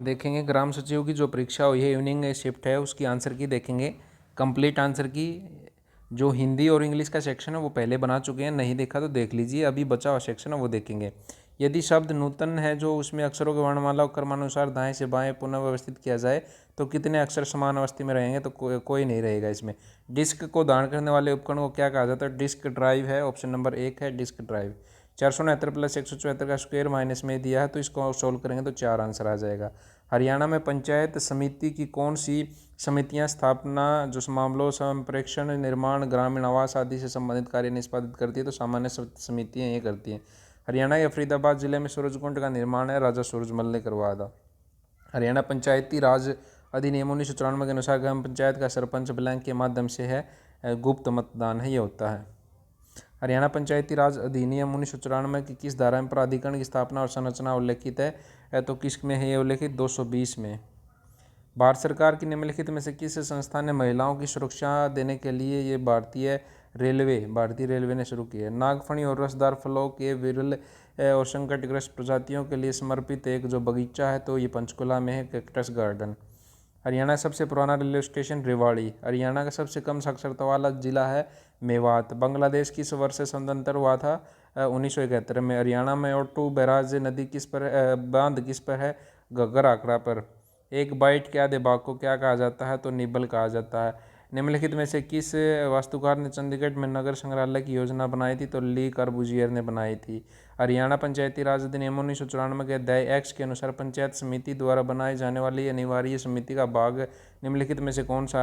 देखेंगे ग्राम सचिव की जो परीक्षा हुई है इवनिंग शिफ्ट है उसकी आंसर की देखेंगे। कंप्लीट आंसर की जो हिंदी और इंग्लिश का सेक्शन है वो पहले बना चुके हैं, नहीं देखा तो देख लीजिए। अभी बचा हुआ सेक्शन है वो देखेंगे। यदि शब्द नूतन है जो उसमें अक्षरों के वर्णमाला और क्रमानुसार दाएं से बाएं पुनः व्यवस्थित किया जाए तो कितने अक्षर समान अवस्थी में रहेंगे, तो कोई नहीं रहेगा इसमें। डिस्क को धारण करने वाले उपकरण को क्या कहा जाता है? डिस्क ड्राइव है, ऑप्शन नंबर 1 है डिस्क ड्राइव। 469 प्लस 174 का स्क्वायर माइनस में दिया है तो इसको सोल्व करेंगे तो 4 आंसर आ जाएगा। हरियाणा में पंचायत समिति की कौन सी समितियां स्थापना जो मामलों संप्रेक्षण निर्माण ग्रामीण आवास आदि से संबंधित कार्य निष्पादित करती है? तो सामान्य समितियां ये करती हैं। हरियाणा के फरीदाबाद जिले में सूरजकुंड का निर्माण है राजा सूरजमल ने करवाया था। हरियाणा पंचायती राज अधिनियम 1994 के अनुसार ग्राम पंचायत का सरपंच ब्लैंक के माध्यम से है, गुप्त मतदान है ये होता है। हरियाणा पंचायती राज अधिनियम 1994 की किस धारा में प्राधिकरण की स्थापना और संरचना उल्लेखित है? तो किस में है ये उल्लेखित? 220 में। भारत सरकार की निम्नलिखित में से किस संस्था ने महिलाओं की सुरक्षा देने के लिए ये भारतीय रेलवे ने शुरू की है? नागफनी और रसदार फलों के विरल और संकटग्रस्त प्रजातियों के लिए समर्पित एक जो बगीचा है तो ये पंचकुला में है, कैक्टस गार्डन। हरियाणा का सबसे पुराना रेलवे स्टेशन रेवाड़ी। हरियाणा का सबसे कम साक्षरता वाला जिला है मेवात। बांग्लादेश किस वर्ष से स्वतंत्र हुआ था? 1971 में। हरियाणा में ओटू बैराज नदी किस पर बांध किस पर है? घग्गर आकड़ा पर। एक बाइट के आधे भाग को क्या कहा जाता है? तो निबल कहा जाता है। निम्नलिखित में से किस वास्तुकार ने चंडीगढ़ में नगर संग्रहालय की योजना बनाई थी? तो ली कार्बूजियर ने बनाई थी। हरियाणा पंचायती राज अधिनियम 1994 के अध्याय एक्स के अनुसार पंचायत समिति द्वारा बनाई जाने वाली अनिवार्य समिति का भाग निम्नलिखित में से कौन सा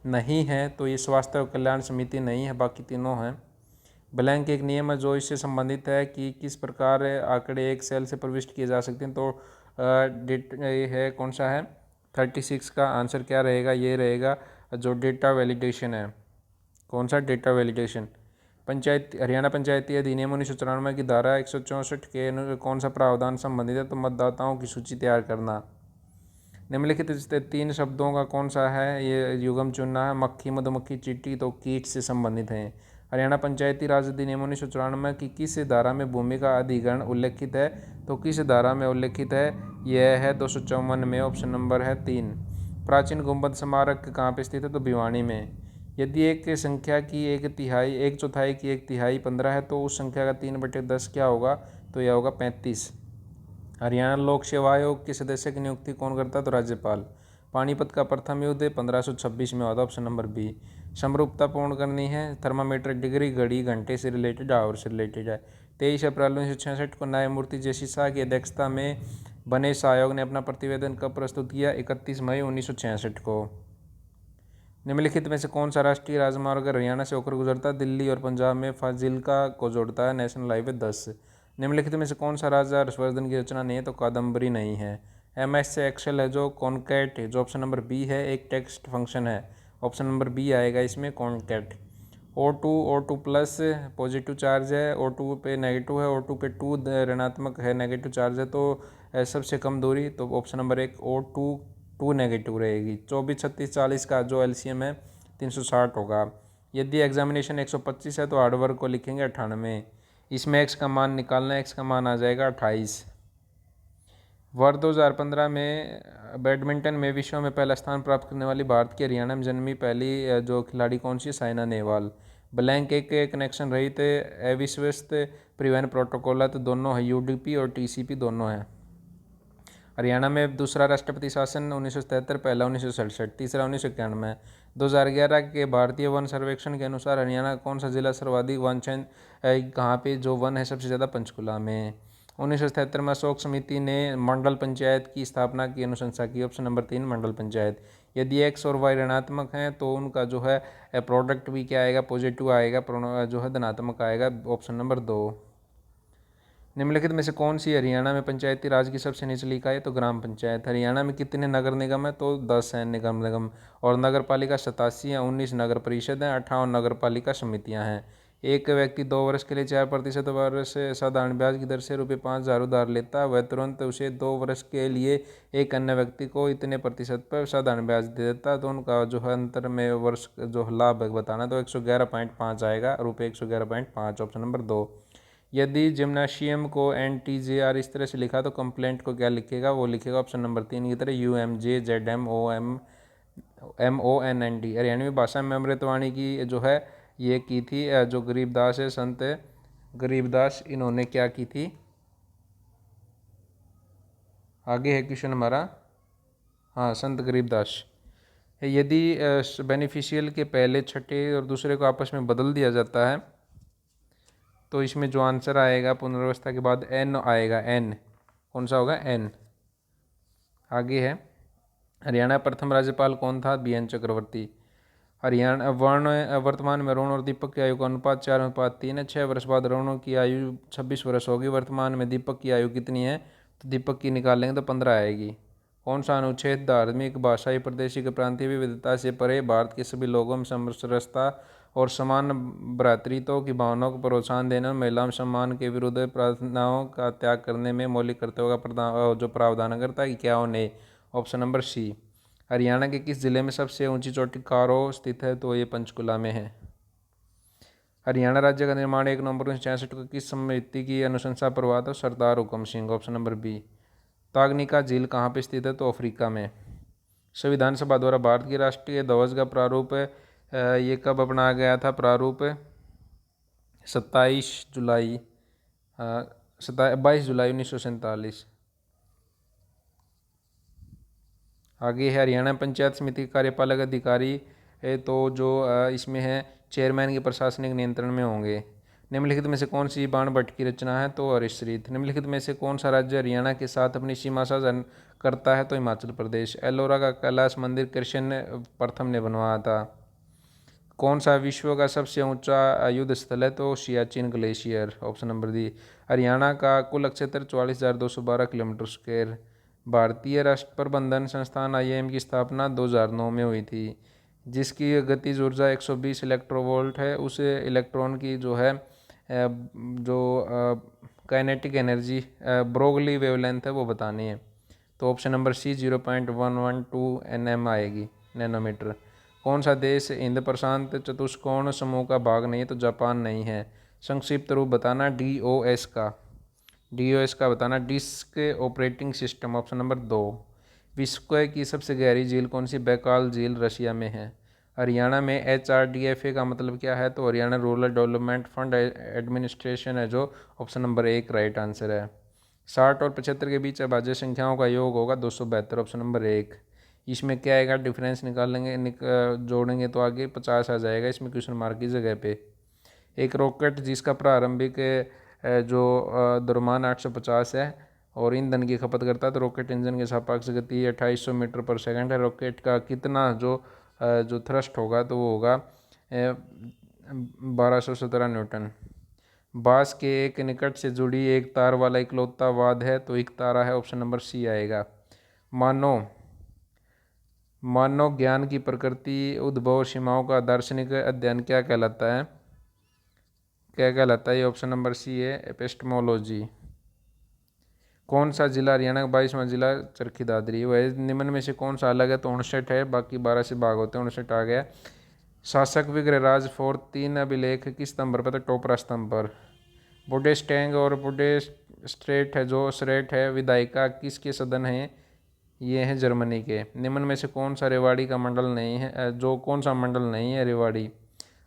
नहीं है? तो ये स्वास्थ्य और कल्याण समिति नहीं है, बाकी तीनों हैं। ब्लैंक एक नियम है जो इससे संबंधित है कि किस प्रकार आंकड़े एक सेल से प्रविष्ट किए जा सकते हैं। तो डेट ये है कौन सा है? 36 का आंसर क्या रहेगा? ये रहेगा जो डेटा वैलिडेशन है। कौन सा? Data validation. हरियाणा पंचायती अधिनियम 1994 की धारा 164 के कौन सा प्रावधान संबंधित है? तो मतदाताओं की सूची तैयार करना। निम्नलिखित 3 शब्दों का कौन सा है ये युगम चुनना है? मक्खी, मधुमक्खी, चींटी तो कीट से संबंधित हैं। हरियाणा पंचायती राज अधिनियम 1994 की किस धारा में भूमि का अधिग्रहण उल्लेखित है? तो किस धारा में उल्लेखित है? यह है 254 में, ऑप्शन नंबर है 3। प्राचीन गुंबद स्मारक कहाँ पे स्थित है? तो भिवानी में। यदि एक संख्या की एक चौथाई की 1/3 15 है तो उस संख्या का 3/10 क्या होगा? तो यह होगा 35। हरियाणा लोक सेवा आयोग के सदस्य की नियुक्ति कौन करता है? तो राज्यपाल। पानीपत का प्रथम युद्ध 1526 में हुआ था, ऑप्शन नंबर बी। समरूपता पूर्ण करनी है, थर्मामीटर डिग्री घड़ी घंटे से रिलेटेड आवर से रिलेटेड है। 23 अप्रैल 1966 को न्यायमूर्ति जेसी शाह की अध्यक्षता में बने इस आयोग ने अपना प्रतिवेदन कब प्रस्तुत किया? 31 मई 1966 को। निम्नलिखित में से कौन सा राष्ट्रीय राजमार्ग हरियाणा से होकर गुजरता है? दिल्ली और पंजाब में फाजिल्का को जोड़ता है, नेशनल हाईवे 10। निम्नलिखित में से कौन सा राजा हर्षवर्धन की रचना नहीं है? तो कादम्बरी नहीं है। MS से एक्सेल है जो कॉन्कैट जो ऑप्शन नंबर बी है एक टेक्स्ट फंक्शन है, ऑप्शन नंबर बी आएगा इसमें concat. O2 plus positive charge है, O2 पे नेगेटिव है, O2 पे 2 ऋणात्मक है, नेगेटिव चार्ज है, तो सबसे कम दूरी तो ऑप्शन नंबर 1 O2 नेगेटिव रहेगी। 24 36 40 का जो LCM है 360 होगा। यदि एग्जामिनेशन 125 है तो हार्ड वर्क को लिखेंगे 98। इसमें x का मान निकालना है, x का मान आ जाएगा 28। वर्ष 2015 में बैडमिंटन में विश्व में पहला स्थान प्राप्त करने वाली भारत की हरियाणा में जन्मी पहली जो खिलाड़ी कौन सी? साइना नेहवाल। ब्लैंक एक कनेक्शन रहित अविश्वस्त परिवहन प्रोटोकॉल है तो दोनों है, UDP और TCP दोनों हैं। हरियाणा में दूसरा राष्ट्रपति शासन 1977, पहला 1967, तीसरा 1991। 2011 के भारतीय वन सर्वेक्षण के अनुसार हरियाणा का कौन सा जिला सर्वाधिक वन चयन कहाँ पे जो वन है सबसे ज़्यादा? पंचकुला में। 1977 में अशोक समिति ने मंडल पंचायत की स्थापना की अनुशंसा की, ऑप्शन नंबर 3 मंडल पंचायत। यदि x और y ऋणात्मक हैं तो उनका जो है प्रोडक्ट भी क्या आएगा? पॉजिटिव आएगा, जो है धनात्मक आएगा, ऑप्शन नंबर 2। निम्नलिखित में से कौन सी हरियाणा में पंचायती राज की सबसे निचली इकाई है? तो ग्राम पंचायत। हरियाणा में कितने नगर निगम है? तो 10 हैं निगम और नगर पालिका 87 हैं, 19 नगर परिषद हैं, 58 नगर पालिका समितियां हैं। एक व्यक्ति 2 वर्ष के लिए 4% वर्ष साधारण ब्याज की दर से ₹5,000 उधार लेता है, वह तुरंत उसे 2 वर्ष के लिए एक अन्य व्यक्ति को इतने प्रतिशत पर साधारण ब्याज दे देता है, तो उनका जो है अंतर में वर्ष जो लाभ बताना तो 111.5 आएगा, ₹111.5, ऑप्शन नंबर 2। यदि जिम्नाशियम को NTJR इस तरह से लिखा तो कंप्लेंट को क्या लिखेगा, वो लिखेगा ऑप्शन नंबर 3 की तरह UMJZMONND। हरियाणवी भाषा में अमृतवाणी की जो है ये की थी जो गरीबदास है, संत गरीबदास, इन्होंने क्या की थी। आगे है क्वेश्चन हमारा, हाँ, संत गरीबदास। यदि बेनिफिशियल के पहले छठे और दूसरे को आपस में बदल दिया जाता है तो इसमें जो आंसर आएगा पुनर्व्यवस्था के बाद N आएगा, N कौन सा होगा, N। आगे है, हरियाणा प्रथम राज्यपाल कौन था, BN चक्रवर्ती। हरियाणा वर्तमान में रोहन और दीपक की आयु का अनुपात 4:3 है। 6 वर्ष बाद रोहन की आयु 26 वर्ष होगी। वर्तमान में दीपक की आयु कितनी है, तो दीपक की निकालेंगे तो 15 आएगी। कौन सा अनुच्छेद धार्मिक, भाषाई, प्रादेशिक, प्रांतीय विविधता से परे भारत के सभी लोगों में समरसता और समान भ्रातृत्व की भावनाओं को प्रोत्साहन देने और महिलाओं में सम्मान के विरुद्ध प्रार्थनाओं का त्याग करने में मौलिक कर्तव्यों का जो प्रावधान करता है कि क्या होने, ऑप्शन नंबर सी। हरियाणा के किस जिले में सबसे ऊंची चोटी कारो स्थित है, तो ये पंचकुला में है। हरियाणा राज्य का निर्माण 1 नवंबर 1966 को किस समिति की अनुशंसा पर हुआ था, सरदार हुकम सिंह, ऑप्शन नंबर बी। तागनिका झील कहाँ पे स्थित है, तो अफ्रीका में। संविधान सभा द्वारा भारत की राष्ट्रीय ध्वज का प्रारूप ये कब अपनाया गया था, प्रारूप 22 जुलाई 1947। आगे है, हरियाणा पंचायत समिति के कार्यपालक अधिकारी तो जो इसमें है चेयरमैन के प्रशासनिक नियंत्रण में होंगे। निम्नलिखित में से कौन सी बाणभट्ट की रचना है, तो हरिश्चरित। निम्नलिखित में से कौन सा राज्य हरियाणा के साथ अपनी सीमा साझा करता है, तो हिमाचल प्रदेश। एलोरा का कैलाश मंदिर कृष्ण प्रथम ने बनवाया था। कौन सा विश्व का सबसे ऊंचा युद्ध स्थल है, तो Siachen glacier, option number D. Haryana का कुल क्षेत्र 44,212 किलोमीटर स्क्वायर। भारतीय राष्ट्र प्रबंधन संस्थान IIM की स्थापना 2009 में हुई थी। जिसकी गतिज ऊर्जा 120 इलेक्ट्रोवोल्ट है, उस इलेक्ट्रॉन की जो है जो काइनेटिक एनर्जी ब्रोगली वेवलेंथ है वो बतानी है, तो ऑप्शन नंबर सी 0.112 nm आएगी, नैनोमीटर। कौन सा देश हिंद प्रशांत चतुष्कोण समूह का भाग नहीं है, तो जापान नहीं है। संक्षिप्त रूप बताना DOS का बताना, disk operating system, option number 2। विश्व की सबसे गहरी झील कौन सी, बैकाल झील रशिया में है। हरियाणा में HRDFA का मतलब क्या है, तो Haryana rural development fund administration है, जो ऑप्शन नंबर 1 राइट आंसर है। 60 और 75 के बीच अभाज्य संख्याओं का योग होगा 272, ऑप्शन नंबर 1। इसमें क्या आएगा, डिफरेंस निकालेंगे जोड़ेंगे तो आगे 50 आ जाएगा इसमें क्वेश्चन मार्क की जगह पे। एक रॉकेट जिसका प्रारंभिक जो द्रव्यमान 850 है और ईंधन की खपत करता है, तो रॉकेट इंजन के सापेक्ष गति 2800 मीटर पर सेकंड है। रॉकेट का कितना जो थ्रस्ट होगा, तो वो होगा 1217 न्यूटन। बांस के एक निकट से जुड़ी एक तार वाला इकलौता वाद्य है, तो एक तारा है, ऑप्शन नंबर सी आएगा। मानव ज्ञान की प्रकृति, उद्भव और सीमाओं का दार्शनिक अध्ययन क्या कहलाता है, ये ऑप्शन नंबर सी है, एपिस्टेमोलॉजी। कौन सा जिला हरियाणा का 22वां जिला, चरखी दादरी। वह निम्न में से कौन सा अलग है, तो 59 है, बाकी 12 से भाग होते हैं, 59 आ गया। शासक विग्रह राज फोर्ट 3 अभिलेख किस स्तंभ पर, तो टोपरा स्तंभ पर। बुडेस्टैंग और बुडेस्ट्रेट है, जो स्रेट है विधायिका किसके सदन हैं, ये हैं जर्मनी के। निम्न में से कौन सा रेवाड़ी का मंडल नहीं है, जो कौन सा मंडल नहीं है रेवाड़ी।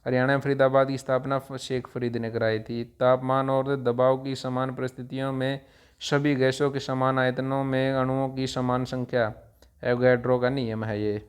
हरियाणा में फरीदाबाद की स्थापना शेख फरीद ने कराई थी। तापमान और दबाव की समान परिस्थितियों में सभी गैसों के समान आयतनों में अणुओं की समान संख्या, एवोगैड्रो का नियम है ये।